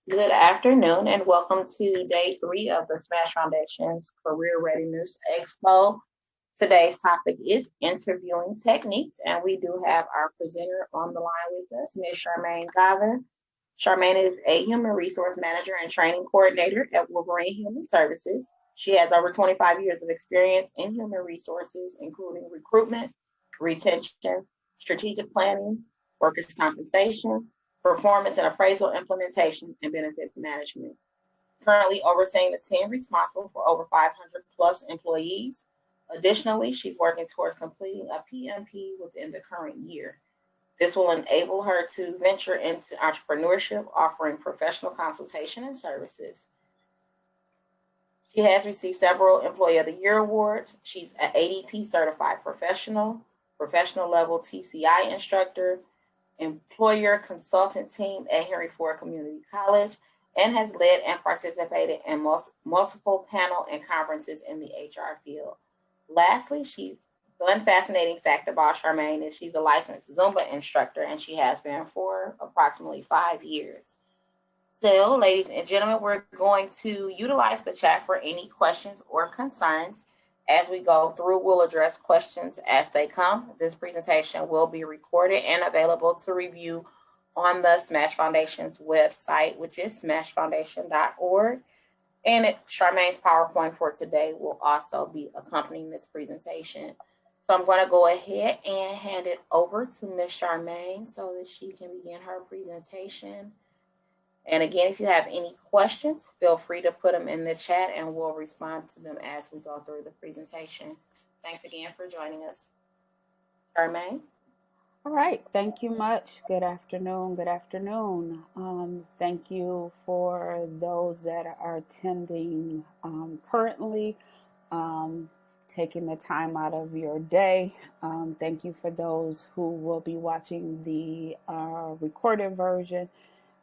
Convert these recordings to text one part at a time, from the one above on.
Good afternoon and welcome to day 3 of the S.M.A.S.H Foundation's Career Readiness Expo. Today's topic is interviewing techniques, and we do have our presenter on the line with us, Ms. Charmaine Gauvin. Charmaine is a human resource manager and training coordinator at Wolverine Human Services. She has over 25 years of experience in human resources, including recruitment, retention, strategic planning, workers' compensation, performance and appraisal implementation, and benefit management. Currently overseeing the team responsible for over 500 plus employees. Additionally, she's working towards completing a PMP within the current year. This will enable her to venture into entrepreneurship, offering professional consultation and services. She has received several Employee of the Year awards. She's an ADP certified professional, professional level TCI instructor, employer consultant team at Henry Ford Community College, and has led and participated in multiple panel and conferences in the HR field. Lastly, one fascinating fact about Charmaine is she's a licensed Zumba instructor, and she has been for approximately 5 years. So, ladies and gentlemen, we're going to utilize the chat for any questions or concerns. As we go through, we'll address questions as they come. This presentation will be recorded and available to review on the S.M.A.S.H Foundation's website, which is smashfoundation.org. And Charmaine's PowerPoint for today will also be accompanying this presentation. So I'm going to go ahead and hand it over to Ms. Charmaine so that she can begin her presentation. And again, if you have any questions, feel free to put them in the chat and we'll respond to them as we go through the presentation. Thanks again for joining us. Charmaine? All right, thank you much. Good afternoon. Thank you for those that are attending currently, taking the time out of your day. Thank you for those who will be watching the recorded version.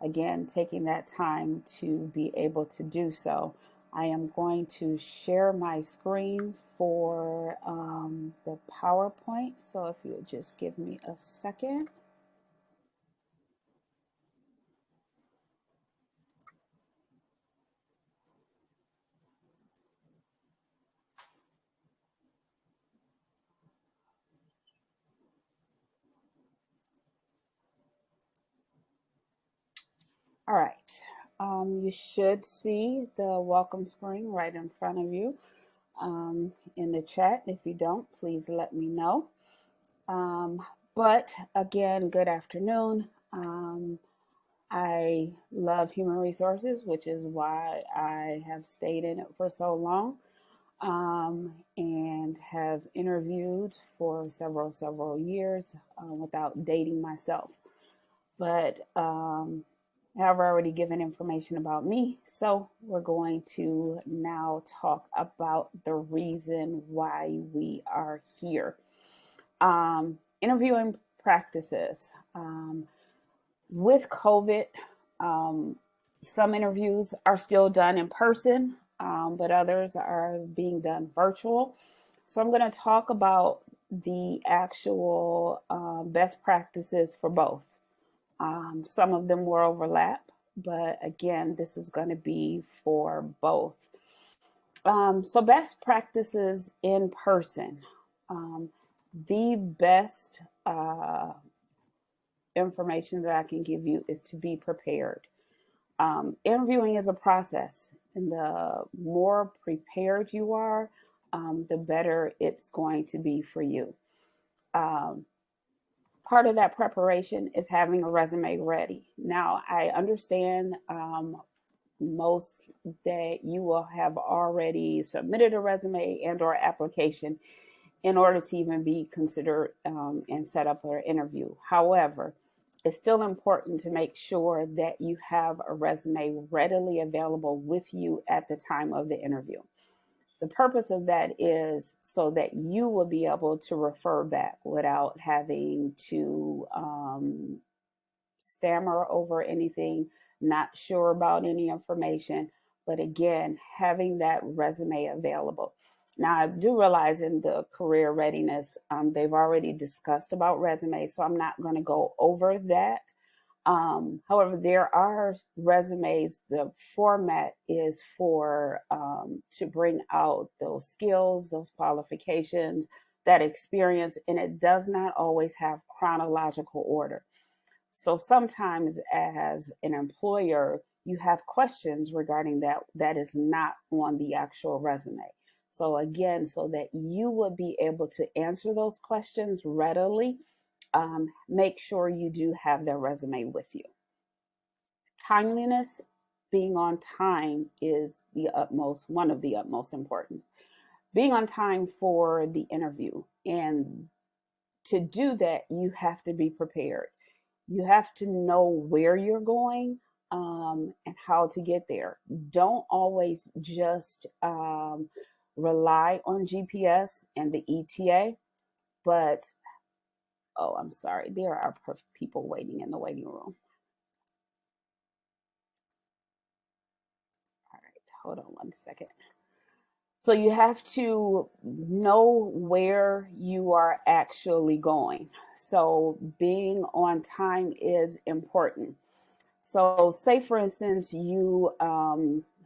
Again, taking that time to be able to do so. I am going to share my screen for the PowerPoint. So if you would just give me a second. All right, you should see the welcome screen right in front of you in the chat. If you don't, please let me know. But again, good afternoon. I love human resources, which is why I have stayed in it for so long and have interviewed for several years without dating myself. But I've already given information about me, so we're going to now talk about the reason why we are here. Interviewing practices. With COVID, some interviews are still done in person, but others are being done virtual. So I'm going to talk about the actual best practices for both. Some of them will overlap, but again, this is going to be for both. So best practices in person. The best information that I can give you is to be prepared. Interviewing is a process, and the more prepared you are, the better it's going to be for you. Part of that preparation is having a resume ready. Now, I understand most that you will have already submitted a resume and or application in order to even be considered and set up an interview. However, it's still important to make sure that you have a resume readily available with you at the time of the interview. The purpose of that is so that you will be able to refer back without having to stammer over anything, not sure about any information, but again, having that resume available. Now, I do realize in the career readiness, they've already discussed about resumes, so I'm not going to go over that. However, there are resumes, the format is for to bring out those skills, those qualifications, that experience, and it does not always have chronological order. So sometimes as an employer, you have questions regarding that is not on the actual resume. So again, so that you would be able to answer those questions readily, make sure you do have their resume with you. Timeliness, being on time is one of the utmost importance. Being on time for the interview. And to do that, you have to be prepared. You have to know where you're going, and how to get there. Don't always just rely on GPS and the ETA, but oh, I'm sorry, there are people waiting in the waiting room. All right, hold on one second. So you have to know where you are actually going. So being on time is important. So say for instance, you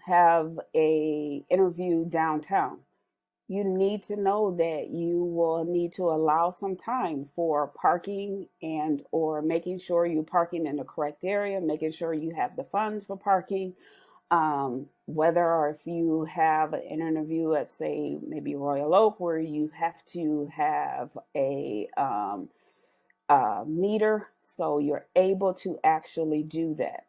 have a interview downtown. You need to know that you will need to allow some time for parking and or making sure you're parking in the correct area, making sure you have the funds for parking. Whether or if you have an interview at, say, maybe Royal Oak, where you have to have a meter, so you're able to actually do that.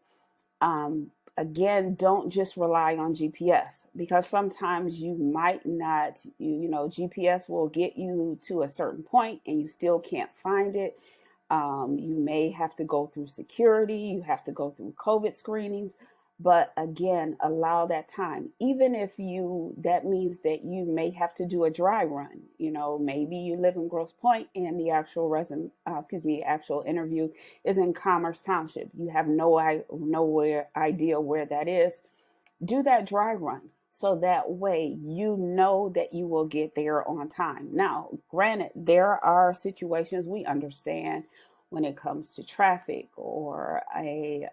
Again, don't just rely on GPS, because sometimes you might not, GPS will get you to a certain point and you still can't find it. You may have to go through security, you have to go through COVID screenings, but again, allow that time. Even if that means that you may have to do a dry run. Maybe you live in Grosse Pointe and the actual actual interview is in Commerce Township. You have no idea where that is. Do that dry run, so that way you know that you will get there on time. Now, granted, there are situations we understand when it comes to traffic or a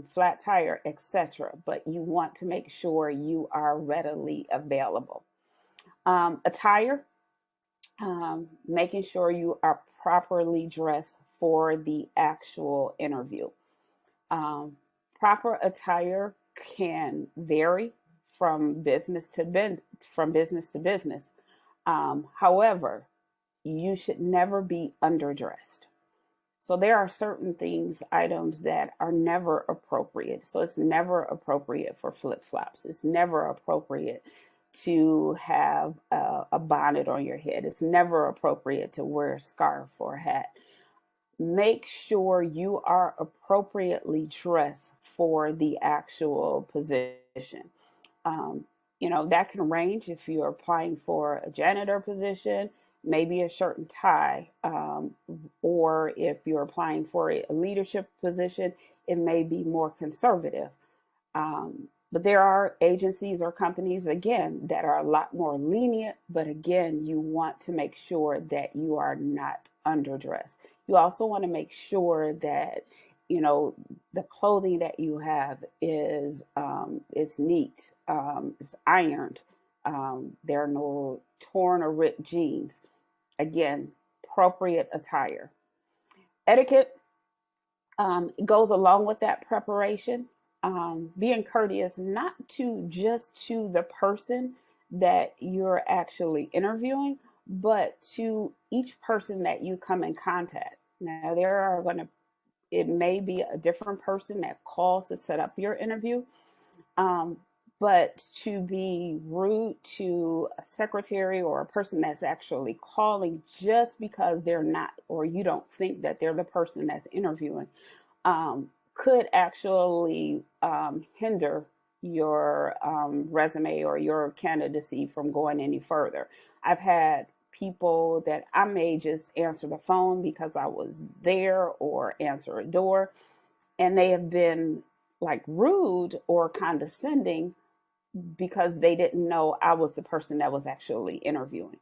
flat tire, etc. But you want to make sure you are readily available. Attire, making sure you are properly dressed for the actual interview. Proper attire can vary from business to business. However, you should never be underdressed. So there are certain items that are never appropriate. So it's never appropriate for flip-flops. It's never appropriate to have a bonnet on your head. It's never appropriate to wear a scarf or a hat. Make sure you are appropriately dressed for the actual position. That can range. If you're applying for a janitor position, maybe a shirt and tie, or if you're applying for a leadership position, it may be more conservative. But there are agencies or companies, again, that are a lot more lenient, but again, you want to make sure that you are not underdressed. You also want to make sure that the clothing that you have is it's neat, it's ironed, there are no torn or ripped jeans. Again, appropriate attire. Etiquette goes along with that preparation. Being courteous, not just to the person that you're actually interviewing, but to each person that you come in contact. Now, it may be a different person that calls to set up your interview. But to be rude to a secretary or a person that's actually calling just because they're not, or you don't think that they're the person that's interviewing, could actually hinder your resume or your candidacy from going any further. I've had people that I may just answer the phone because I was there or answer a door, and they have been like rude or condescending because they didn't know I was the person that was actually interviewing.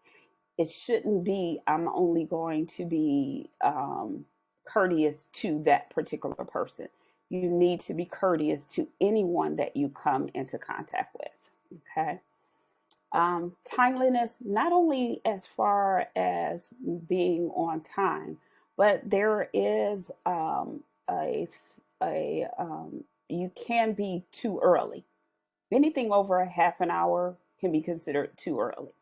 It shouldn't be, I'm only going to be courteous to that particular person. You need to be courteous to anyone that you come into contact with. Okay. Timeliness, not only as far as being on time, but there is you can be too early. Anything over a half an hour can be considered too early.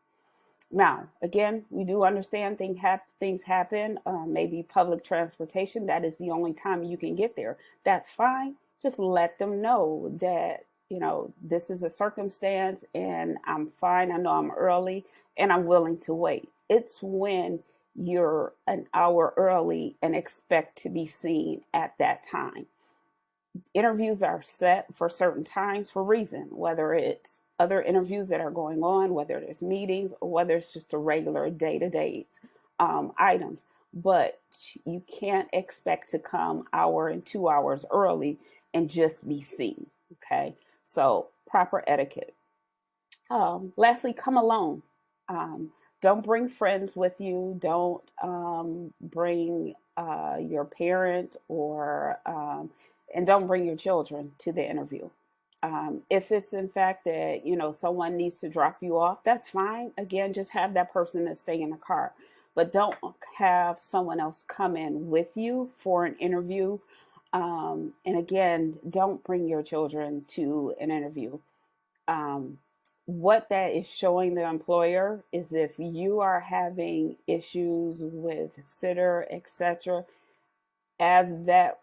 Now, again, we do understand things happen. Maybe public transportation, that is the only time you can get there. That's fine. Just let them know that, this is a circumstance and I'm fine. I know I'm early and I'm willing to wait. It's when you're an hour early and expect to be seen at that time. Interviews are set for certain times for a reason, whether it's other interviews that are going on, whether there's meetings or whether it's just a regular day-to-day items. But you can't expect to come hour and 2 hours early and just be seen. Okay, so proper etiquette. Lastly, come alone. Don't bring friends with you. Don't bring your parent or and don't bring your children to the interview. If it's in fact that, someone needs to drop you off, that's fine. Again, just have that person that stay in the car, but don't have someone else come in with you for an interview. And again, don't bring your children to an interview. What that is showing the employer is if you are having issues with sitter, etc., as that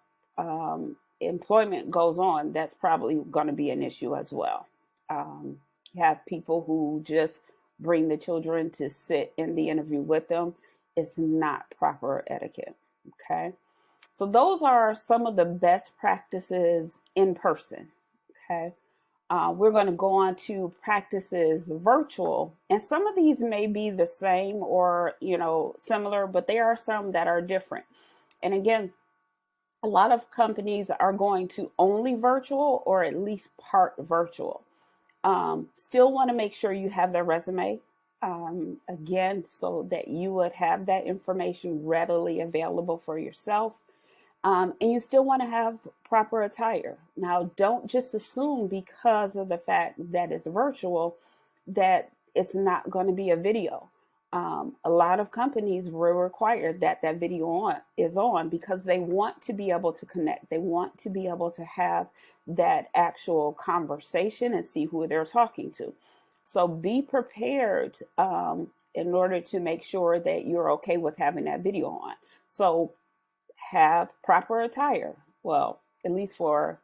employment goes on, that's probably going to be an issue as well. You have people who just bring the children to sit in the interview with them. It's not proper etiquette. Okay. So those are some of the best practices in person. Okay. We're going to go on to practices virtual, and some of these may be the same or, similar, but there are some that are different. And again, a lot of companies are going to only virtual or at least part virtual. Still want to make sure you have their resume, again, so that you would have that information readily available for yourself. And you still want to have proper attire. Now, don't just assume because of the fact that it's virtual that it's not going to be a video. A lot of companies will require that video is on because they want to be able to connect. They want to be able to have that actual conversation and see who they're talking to. So be prepared in order to make sure that you're okay with having that video on. So have proper attire. Well, at least for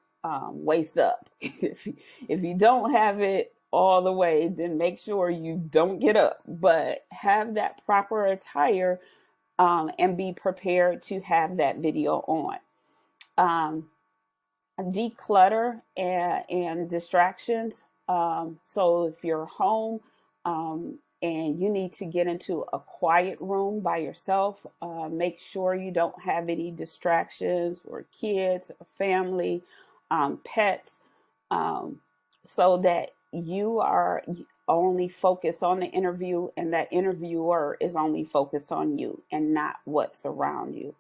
waist up. If you don't have it all the way, then make sure you don't get up, but have that proper attire and be prepared to have that video on. Declutter and distractions. So if you're home and you need to get into a quiet room by yourself, make sure you don't have any distractions or kids, or family, pets, so that you are only focused on the interview and that interviewer is only focused on you and not what's around you.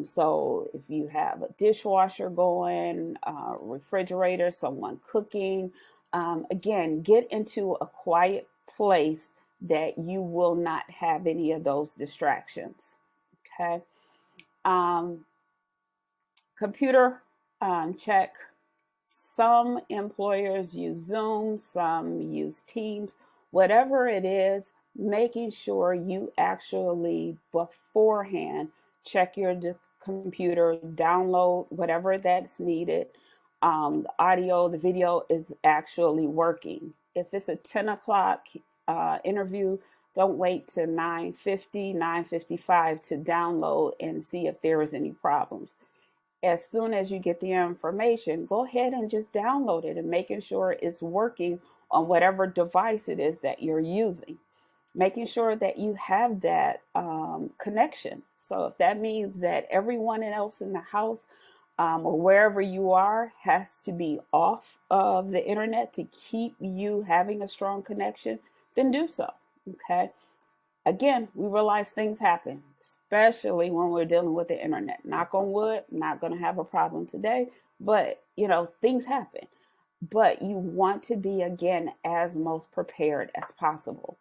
So if you have a dishwasher going, refrigerator, someone cooking, again, get into a quiet place that you will not have any of those distractions. Okay. Computer check. Some employers use Zoom, some use Teams, whatever it is, making sure you actually beforehand check your computer, download whatever that's needed. The audio, the video is actually working. If it's a 10 o'clock interview, don't wait till 9:50, 9:55 to download and see if there is any problems. As soon as you get the information, go ahead and just download it and making sure it's working on whatever device it is that you're using. Making sure that you have that connection. So if that means that everyone else in the house or wherever you are has to be off of the internet to keep you having a strong connection, then do so. Okay. Again, we realize things happen. especially when we're dealing with the internet. Knock on wood, not going to have a problem today, but things happen. But you want to be, again, as most prepared as possible.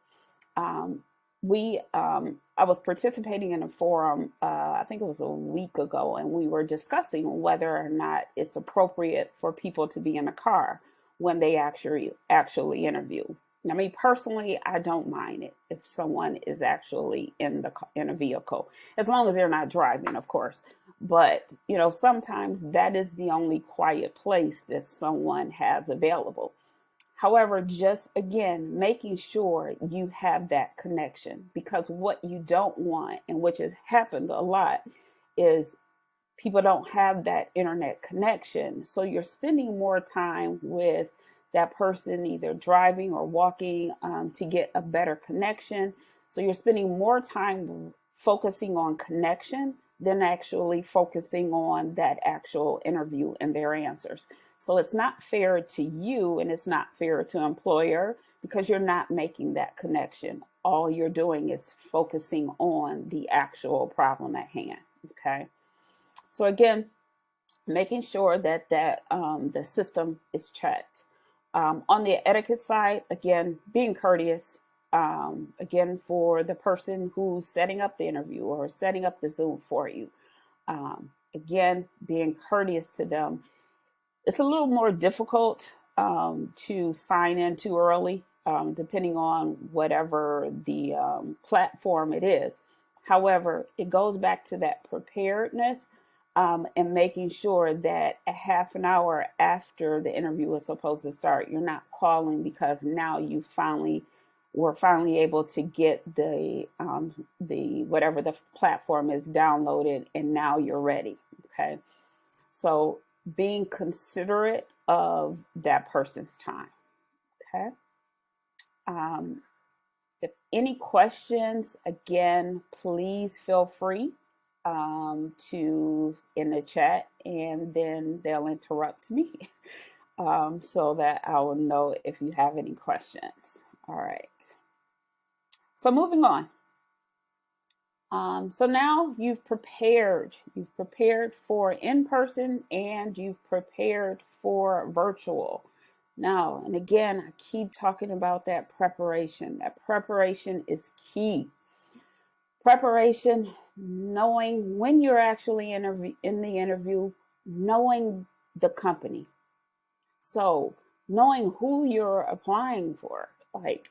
Um, I was participating in a forum, I think it was a week ago, and we were discussing whether or not it's appropriate for people to be in a car when they actually interview. I mean, personally, I don't mind it if someone is actually in a vehicle, as long as they're not driving, of course. But sometimes that is the only quiet place that someone has available. However, just again, making sure you have that connection, because what you don't want, and which has happened a lot, is people don't have that internet connection. So you're spending more time with that person, either driving or walking, to get a better connection. So you're spending more time focusing on connection than actually focusing on that actual interview and their answers. So it's not fair to you, and it's not fair to employer, because you're not making that connection. All you're doing is focusing on the actual problem at hand. Okay. So again, making sure that the system is checked. On the etiquette side, again, being courteous. Again, for the person who's setting up the interview or setting up the Zoom for you. Again, being courteous to them. It's a little more difficult to sign in too early, depending on whatever the platform it is. However, it goes back to that preparedness, and making sure that a half an hour after the interview is supposed to start, you're not calling because now you were finally able to get the whatever the platform is downloaded, and now you're ready. Okay, so being considerate of that person's time. Okay. If any questions, again, please feel free to in the chat, and then they'll interrupt me so that I will know if you have any questions. All right. So moving on. So now you've prepared for in-person, and you've prepared for virtual. Now, and again, I keep talking about that preparation. That preparation is key. Preparation, knowing when you're actually in the interview, knowing the company. So knowing who you're applying for. Like,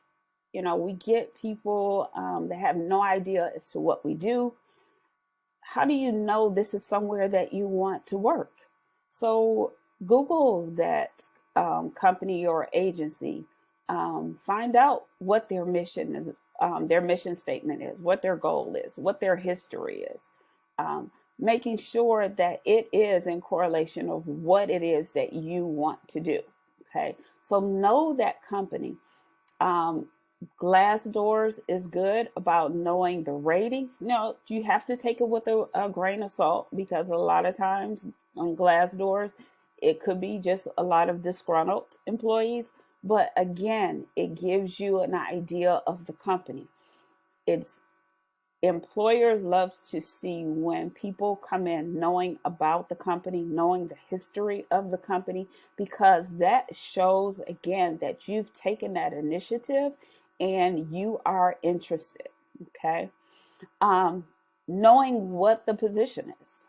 we get people that have no idea as to what we do. How do you know this is somewhere that you want to work? So Google that company or agency. Find out what their mission statement is, what their goal is, what their history is. Making sure that it is in correlation of what it is that you want to do. Okay, so know that company. Glassdoors is good about knowing the ratings. No, you have to take it with a grain of salt, because a lot of times on Glassdoors, it could be just a lot of disgruntled employees. But again, it gives you an idea of the company. Employers love to see when people come in knowing about the company, knowing the history of the company, because that shows, again, that you've taken that initiative and you are interested. Okay. Knowing what the position is,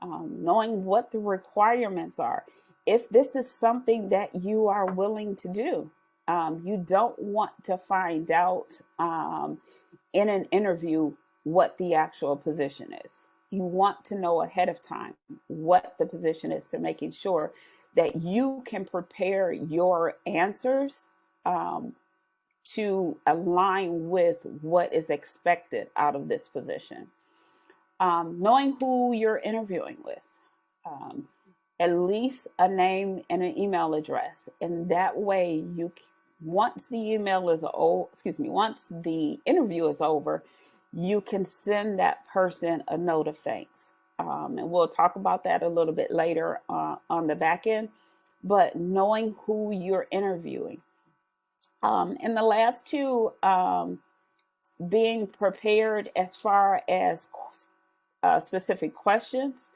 knowing what the requirements are. If this is something that you are willing to do, you don't want to find out in an interview what the actual position is. You want to know ahead of time what the position is, to making sure that you can prepare your answers to align with what is expected out of this position. Knowing who you're interviewing with, at least a name and an email address, and that way once the interview is over, you can send that person a note of thanks. And we'll talk about that a little bit later on the back end. But knowing who you're interviewing. And the last two being prepared as far as specific questions,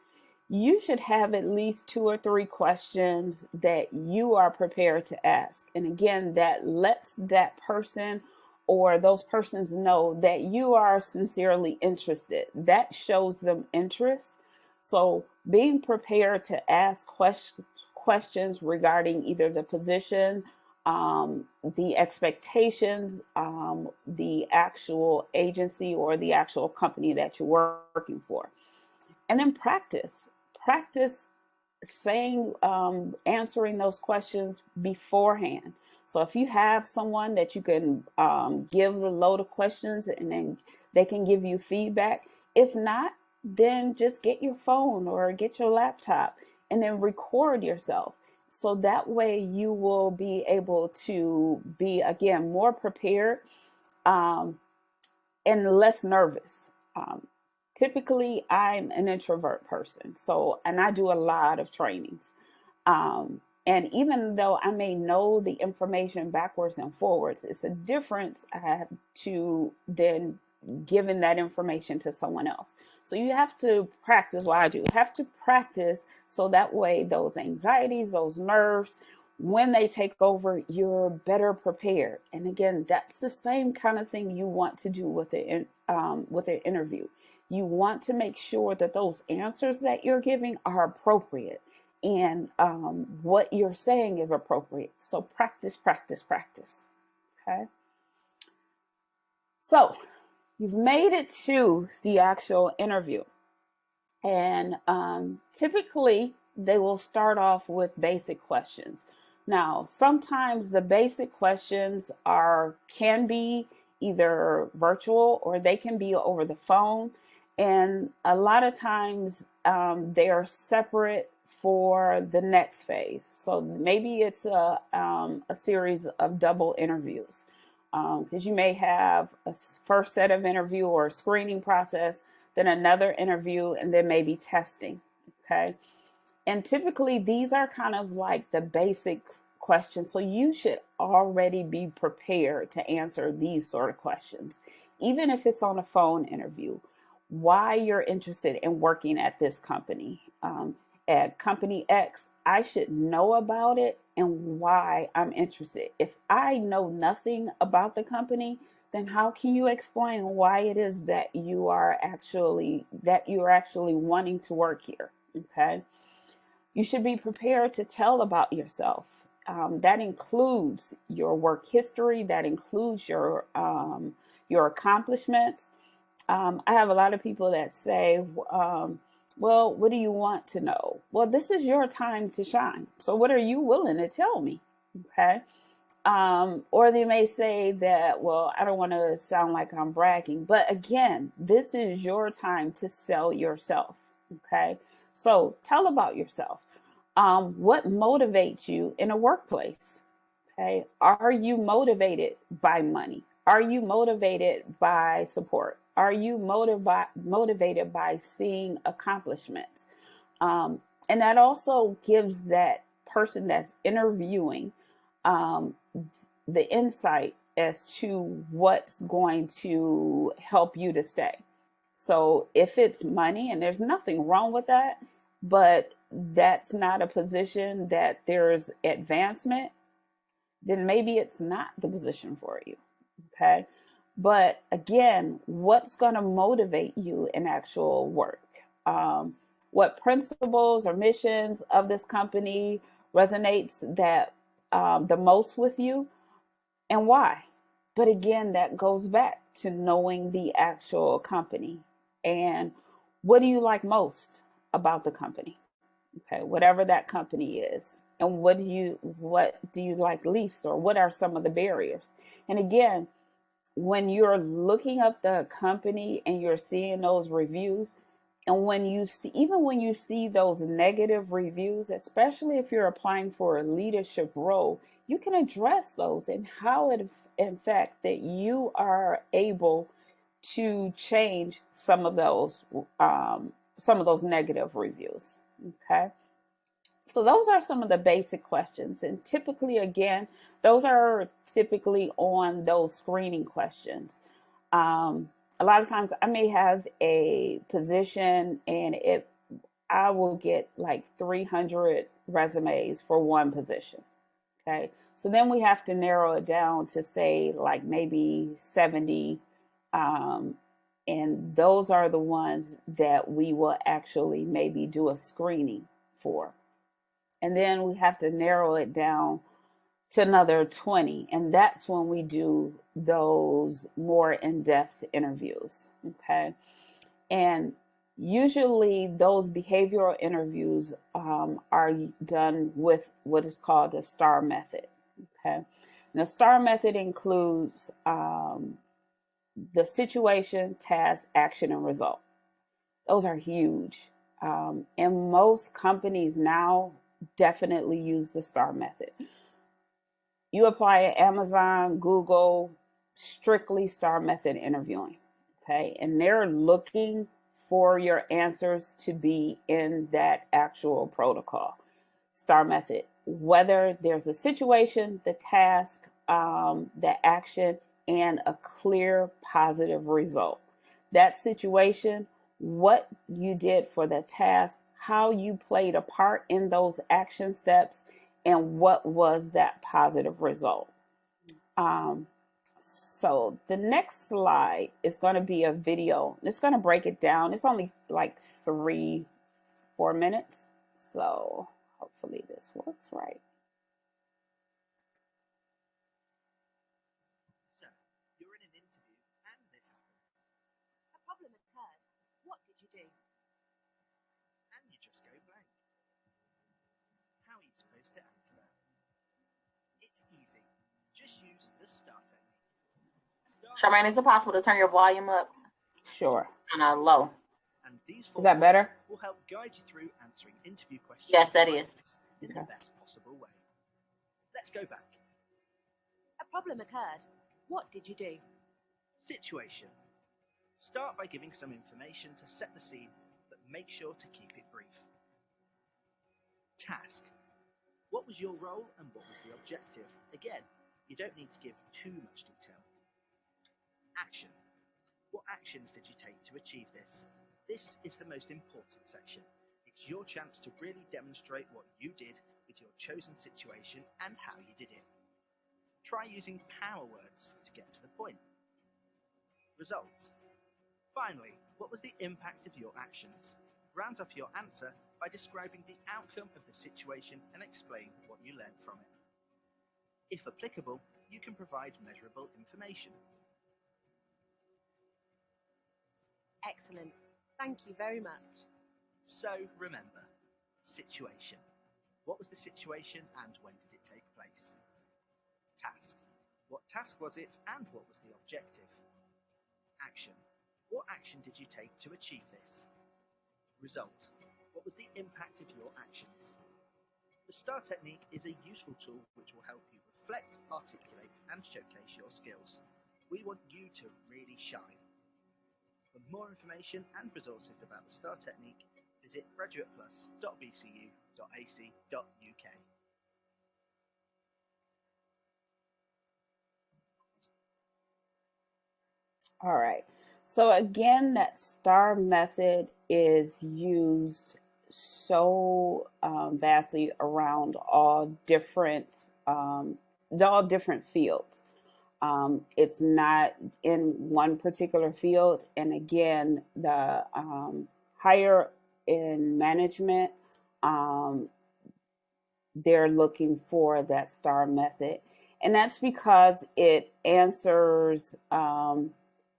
you should have at least 2 or 3 questions that you are prepared to ask. And again, that lets that person or those persons know that you are sincerely interested. That shows them interest. So being prepared to ask questions regarding either the position, the expectations, the actual agency or the actual company that you're working for. And then practice saying, answering those questions beforehand. So if you have someone that you can give a load of questions and then they can give you feedback. If not, then just get your phone or get your laptop and then record yourself. So that way you will be able to be, again, more prepared and less nervous. Typically, I'm an introvert person, and I do a lot of trainings. And even though I may know the information backwards and forwards, it's a difference to then giving that information to someone else. So you have to practice what I do. You have to practice so that way those anxieties, those nerves, when they take over, you're better prepared. And again, that's the same kind of thing you want to do with an interview. You want to make sure that those answers that you're giving are appropriate and what you're saying is appropriate. So practice, practice, practice. Okay. So you've made it to the actual interview. And typically they will start off with basic questions. Now, sometimes the basic questions can be either virtual or they can be over the phone. And a lot of times they are separate for the next phase. So maybe it's a series of double interviews because you may have a first set of interview or screening process, then another interview, and then maybe testing. Okay. And typically these are kind of like the basic questions. So you should already be prepared to answer these sort of questions, even if it's on a phone interview. Why you're interested in working at this company. At company X, I should know about it and why I'm interested. If I know nothing about the company, then how can you explain why it is that you are actually wanting to work here? Okay. You should be prepared to tell about yourself. That includes your work history. That includes your accomplishments. I have a lot of people that say, well, what do you want to know? Well, this is your time to shine. So what are you willing to tell me? Okay. Or they may say that, well, I don't want to sound like I'm bragging, but again, this is your time to sell yourself. Okay. So tell about yourself. What motivates you in a workplace? Okay. Are you motivated by money? Are you motivated by support? Are you motivated by seeing accomplishments? And that also gives that person that's interviewing the insight as to what's going to help you to stay. So if it's money, and there's nothing wrong with that, but that's not a position that there's advancement, then maybe it's not the position for you. Okay. But again, what's going to motivate you in actual work? What principles or missions of this company resonates that the most with you, and why? But again, that goes back to knowing the actual company and what do you like most about the company? Okay, whatever that company is, and what do you like least, or what are some of the barriers? And again, when you're looking up the company and you're seeing those reviews, and when you see those negative reviews, especially if you're applying for a leadership role, you can address those and how it, in fact, that you are able to change some of those negative reviews. Okay. So those are some of the basic questions. And typically, again, those are typically on those screening questions. A lot of times I may have a position and I will get like 300 resumes for one position. Okay. So then we have to narrow it down to say like maybe 70. Um, and those are the ones that we will actually maybe do a screening for. And then we have to narrow it down to another 20. And that's when we do those more in-depth interviews. Okay. And usually those behavioral interviews are done with what is called the STAR method. Okay. And the STAR method includes the situation, task, action, and result. Those are huge. And most companies now definitely use the STAR method. You apply at Amazon, Google, strictly STAR method interviewing. Okay. And they're looking for your answers to be in that actual protocol. STAR method, whether there's a situation, the task, the action, and a clear positive result. That situation, what you did for the task, how you played a part in those action steps, and what was that positive result. So the next slide is going to be a video. It's going to break it down. It's only like 3-4 minutes. So hopefully this works right. So you're in an interview and this happens. A problem occurred. What did you do? And you just go blank. How are you supposed to answer that? It's easy. Just use the STAR technique. Charmaine, is it possible to turn your volume up? Sure. Kind of low. And these Is that better? will help guide you through answering interview questions. Yes, that is. In the best possible way. Let's go back. A problem occurred. What did you do? Situation. Start by giving some information to set the scene, but make sure to keep it brief. Task. What was your role and what was the objective? Again, you don't need to give too much detail. Action. What actions did you take to achieve this? This is the most important section. It's your chance to really demonstrate what you did with your chosen situation and how you did it. Try using power words to get to the point. Results. Finally, what was the impact of your actions? Round off your answer by describing the outcome of the situation and explain what you learned from it. If applicable, you can provide measurable information. Excellent. Thank you very much. So remember, situation. What was the situation and when did it take place? Task. What task was it and what was the objective? Action. What action did you take to achieve this? Result. What was the impact of your actions? The STAR technique is a useful tool which will help you reflect, articulate, and showcase your skills. We want you to really shine. For more information and resources about the STAR technique, visit graduateplus.bcu.ac.uk. All right. So again, that STAR method is used so vastly around all different fields. It's not in one particular field. And again, the higher in management, they're looking for that STAR method. And that's because it answers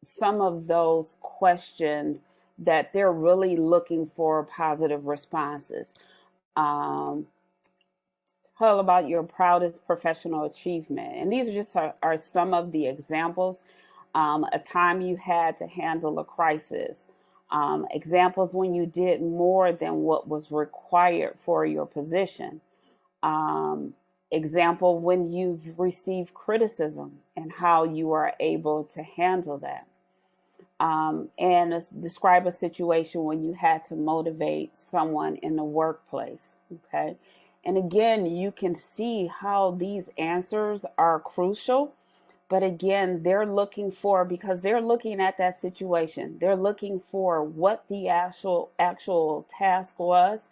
some of those questions that they're really looking for positive responses. Tell about your proudest professional achievement. And these are just are some of the examples. A time you had to handle a crisis. Examples when you did more than what was required for your position. Example when you've received criticism and how you are able to handle that. And describe a situation when you had to motivate someone in the workplace. Okay. And again, you can see how these answers are crucial But again, they're looking for, because they're looking at that situation, they're looking for what the actual task was.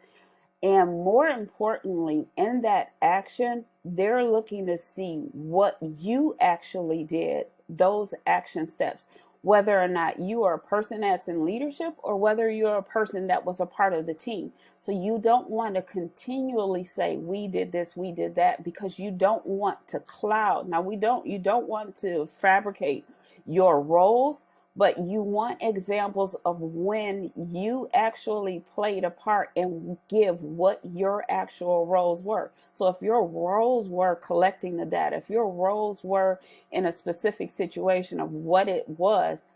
And more importantly, in that action, they're looking to see what you actually did, those action steps, whether or not you are a person that's in leadership or whether you're a person that was a part of the team. So you don't want to continually say, we did this, we did that, because you don't want to cloud. Now, you don't want to fabricate your roles, but you want examples of when you actually played a part and give what your actual roles were. So if your roles were collecting the data, if your roles were in a specific situation of what it was,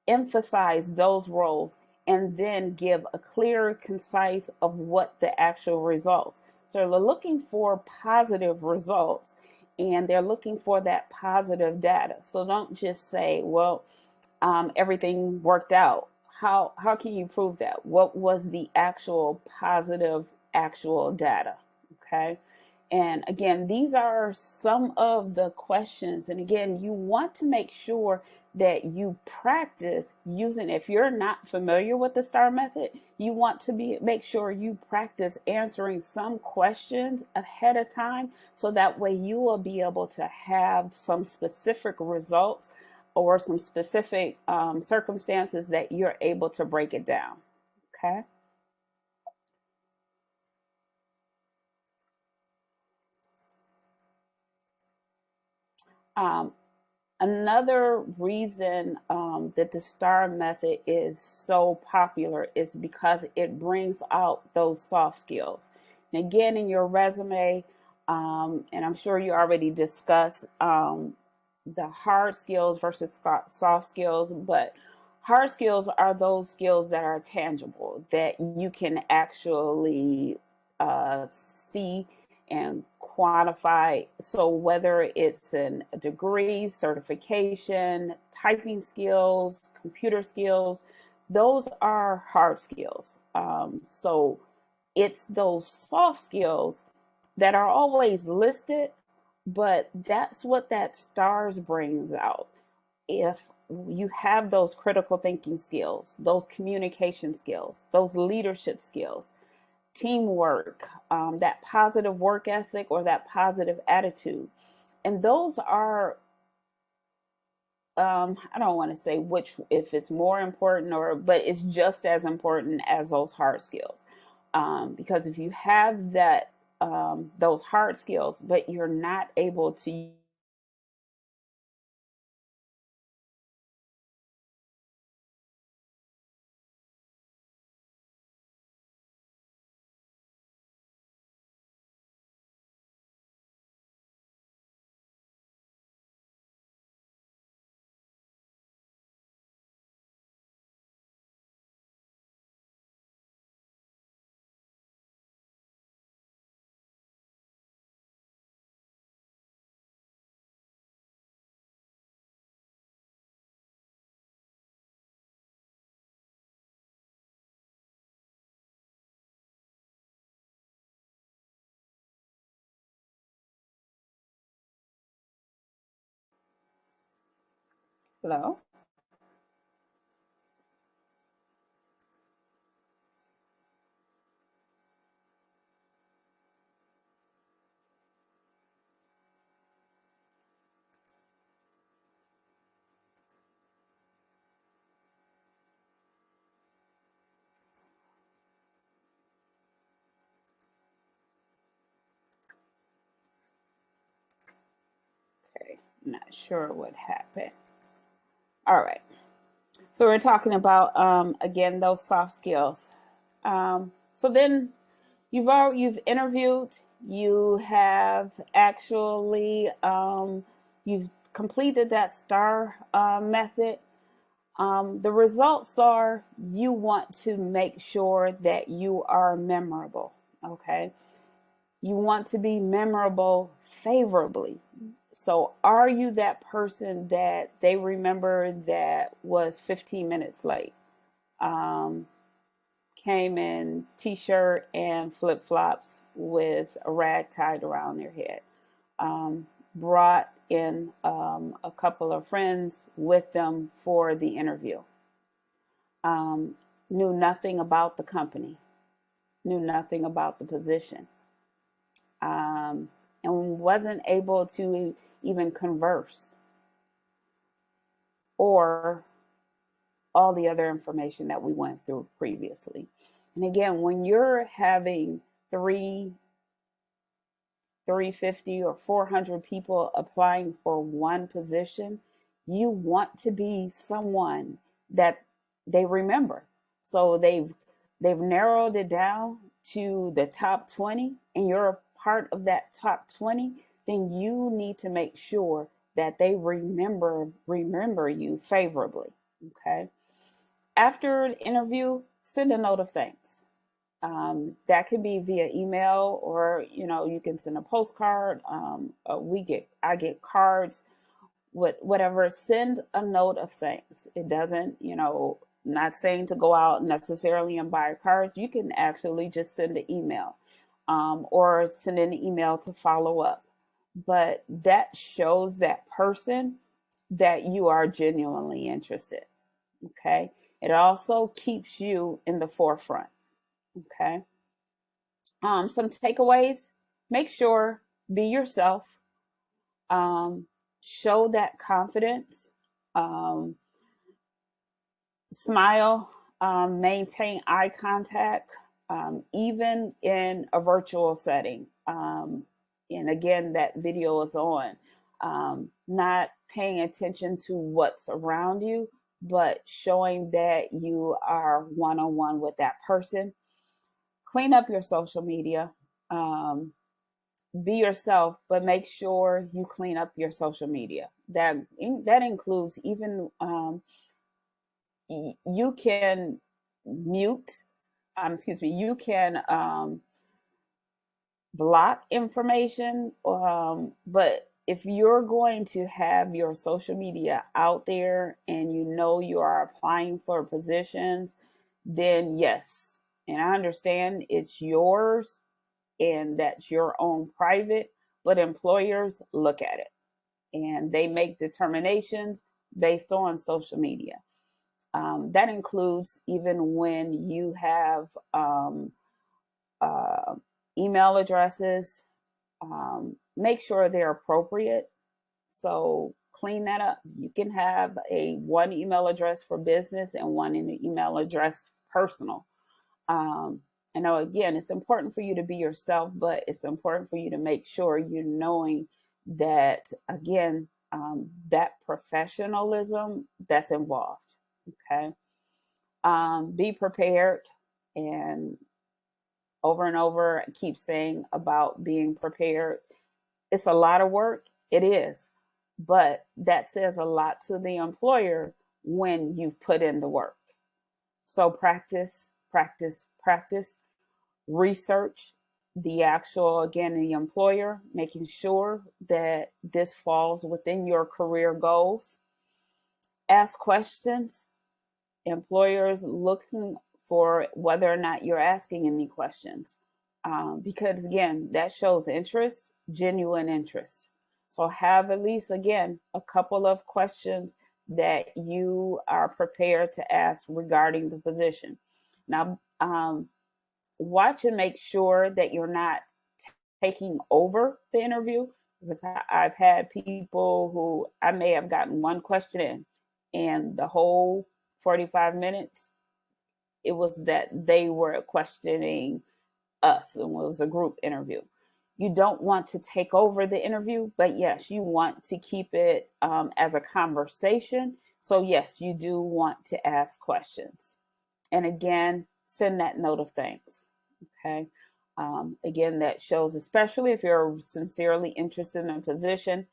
emphasize those roles and then give a clear, concise of what the actual results. So they're looking for positive results and they're looking for that positive data. So don't just say, well, everything worked out. How can you prove that? What was the actual positive actual data? Okay. And again, these are some of the questions. And again, you want to make sure that you practice using, if you're not familiar with the STAR method, you want to make sure you practice answering some questions ahead of time. So that way you will be able to have some specific results or some specific circumstances that you're able to break it down. Okay. Another reason that the STAR method is so popular is because it brings out those soft skills. And again, in your resume, and I'm sure you already discussed the hard skills versus soft skills, but hard skills are those skills that are tangible, that you can actually see and quantify. So whether it's a degree, certification, typing skills, computer skills, those are hard skills. So it's those soft skills that are always listed, but that's what that STARS brings out. If you have those critical thinking skills, those communication skills, those leadership skills, teamwork, that positive work ethic or that positive attitude. And those are, I don't want to say which, if it's more important but it's just as important as those hard skills. Because if you have that, those hard skills, but you're not able to Hello? Okay, not sure what happened. All right. So we're talking about again those soft skills. So then you've interviewed, you have actually you've completed that STAR method. The results are you want to make sure that you are memorable. Okay, you want to be memorable favorably. So are you that person that they remember that was 15 minutes late? Came in t-shirt and flip-flops with a rag tied around their head. brought in a couple of friends with them for the interview. Knew nothing about the company, knew nothing about the position, and wasn't able to even converse or all the other information that we went through previously. And again, when you're having 350 or 400 people applying for one position, you want to be someone that they remember. So they've narrowed it down to the top 20, and you're a part of that top 20, then you need to make sure that they remember you favorably. Okay. After the interview, send a note of thanks. That could be via email, or you can send a postcard. I get cards, whatever. Send a note of thanks. It doesn't, not saying to go out necessarily and buy a card. You can actually just send an email, or send an email to follow up. But that shows that person that you are genuinely interested. Okay. It also keeps you in the forefront. Okay. Some takeaways: make sure, be yourself, show that confidence, smile, maintain eye contact, even in a virtual setting. And again, that video is on. Not paying attention to what's around you, but showing that you are one-on-one with that person. Clean up your social media. Be yourself, but make sure you clean up your social media. That includes even you can mute. You can block information. But if you're going to have your social media out there and you are applying for positions, then yes. And I understand it's yours and that's your own private, but employers look at it and they make determinations based on social media. That includes even when you have email addresses. Make sure they're appropriate. So clean that up. You can have one email address for business and one email address personal. I know, again, it's important for you to be yourself, but it's important for you to make sure you're knowing that, again, that professionalism that's involved. Okay. Be prepared, and over, I keep saying about being prepared. It's a lot of work. It is, but that says a lot to the employer when you've put in the work. So practice. Research the employer, making sure that this falls within your career goals. Ask questions. Employers looking for whether or not you're asking any questions, because again, that shows interest, genuine interest. So have at least, again, a couple of questions that you are prepared to ask regarding the position. Now, watch and make sure that you're not taking over the interview, because I've had people who I may have gotten one question in, and the whole 45 minutes, it was that they were questioning us, and it was a group interview. You don't want to take over the interview, but yes, you want to keep it as a conversation. So yes, you do want to ask questions. And again, send that note of thanks. Okay. Again, that shows, especially if you're sincerely interested in a position,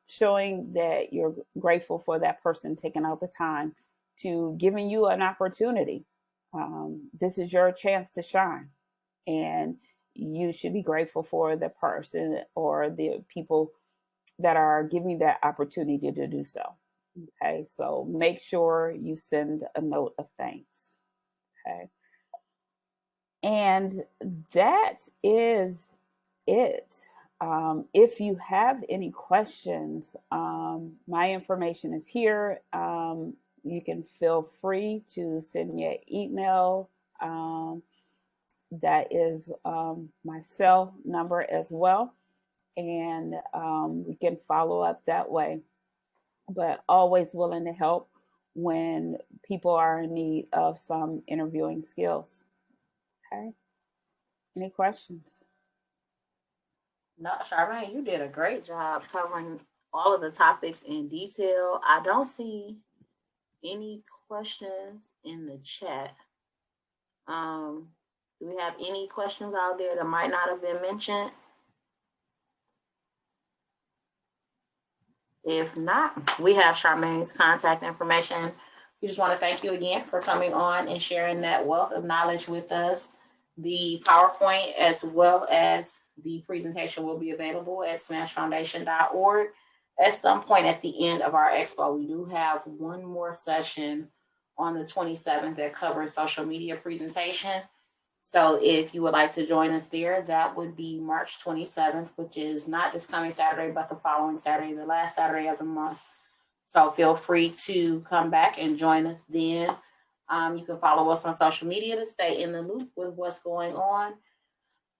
showing that you're grateful for that person taking out the time to giving you an opportunity. This is your chance to shine, and you should be grateful for the person or the people that are giving you that opportunity to do so. Okay, so make sure you send a note of thanks. Okay. And that is it. If you have any questions, my information is here. You can feel free to send me an email. That is my cell number as well. And we can follow up that way. But always willing to help when people are in need of some interviewing skills. Okay. Any questions? No, Charmaine, you did a great job covering all of the topics in detail. I don't see any questions in the chat. Do we have any questions out there that might not have been mentioned? If not, we have Charmaine's contact information. We just want to thank you again for coming on and sharing that wealth of knowledge with us. The PowerPoint as well as the presentation will be available at smashfoundation.org. At some point at the end of our expo, we do have one more session on the 27th that covers social media presentation. So if you would like to join us there, that would be March 27th, which is not just coming Saturday, but the following Saturday, the last Saturday of the month. So feel free to come back and join us then. You can follow us on social media to stay in the loop with what's going on.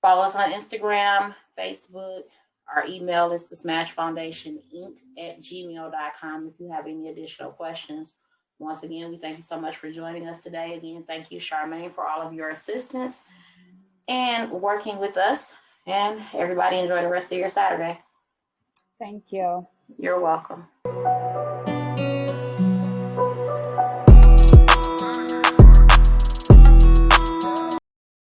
Follow us on Instagram, Facebook. Our email is the smashfoundationinc@gmail.com if you have any additional questions. Once again, we thank you so much for joining us today. Again, thank you, Charmaine, for all of your assistance and working with us. And everybody enjoy the rest of your Saturday. Thank you. You're welcome.